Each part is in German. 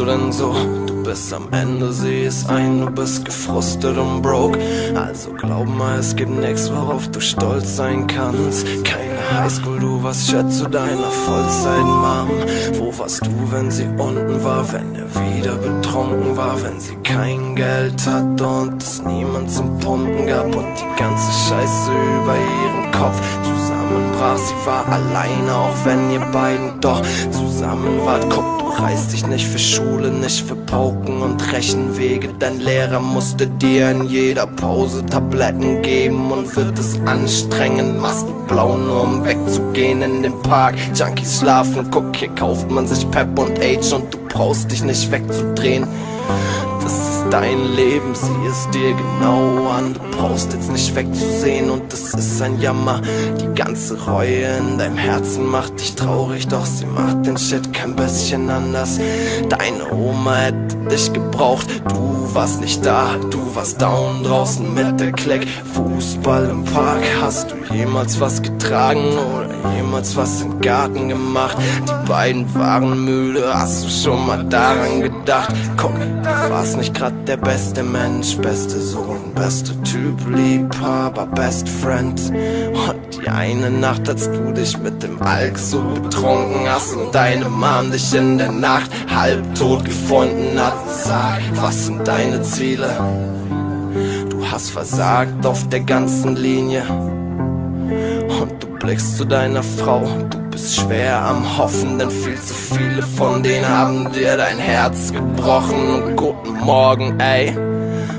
denn so? Du bist am Ende, sieh es ein, du bist gefrustet und broke. Also glaub mal, es gibt nix, worauf du stolz sein kannst. Keine Highschool, du warst Chat zu deiner Vollzeit-Mom. Wo warst du, wenn sie unten war, wenn er wieder betrunken war, wenn sie kein Geld hatte und es niemand zum Pumpen gab und die ganze Scheiße über ihren Kopf zusammenbrach? Sie war alleine, auch wenn ihr beiden doch zusammen wart. Guck, du reißt dich nicht für Schule, nicht für Poken und Rechenwege. Dein Lehrer musste dir in jeder Pause Tabletten geben und wird es anstrengend. Machst du blau, nur um wegzugehen in den Park. Junkies schlafen, guck, hier kauft man sich Pep und Age und du brauchst dich nicht wegzudrehen. Das ist dein Leben, sieh es dir genau an. Du brauchst jetzt nicht wegzusehen und es ist ein Jammer. Die ganze Reue in deinem Herzen macht dich traurig, doch sie macht den Shit kein bisschen anders. Deine Oma hätte dich gebraucht, du warst nicht da. Du warst down draußen mit der Clique, Fußball im Park. Hast du jemals was getragen oder jemals was im Garten gemacht? Die beiden waren müde, hast du schon mal daran gedacht? Guck, du warst nicht grad der beste Mensch, beste Sohn, beste Typ, Liebhaber, Best Friend. Und die eine Nacht, als du dich mit dem Alk so betrunken hast und deine Mom dich in der Nacht halbtot gefunden hat, sag, was sind deine Ziele? Du hast versagt auf der ganzen Linie und du blickst zu deiner Frau. Du bist schwer am Hoffen, denn viel zu viele von denen haben dir dein Herz gebrochen. Und guten Morgen, ey.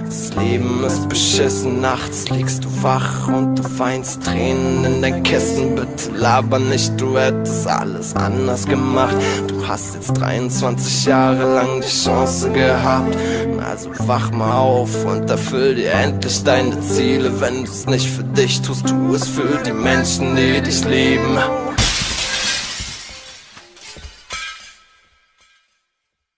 Das Leben ist beschissen, nachts liegst du wach und du weinst Tränen in dein Kissen. Bitte laber nicht, du hättest alles anders gemacht. Du hast jetzt 23 Jahre lang die Chance gehabt. Also wach mal auf und erfüll dir endlich deine Ziele. Wenn du es nicht für dich tust, tu es für die Menschen, die dich lieben.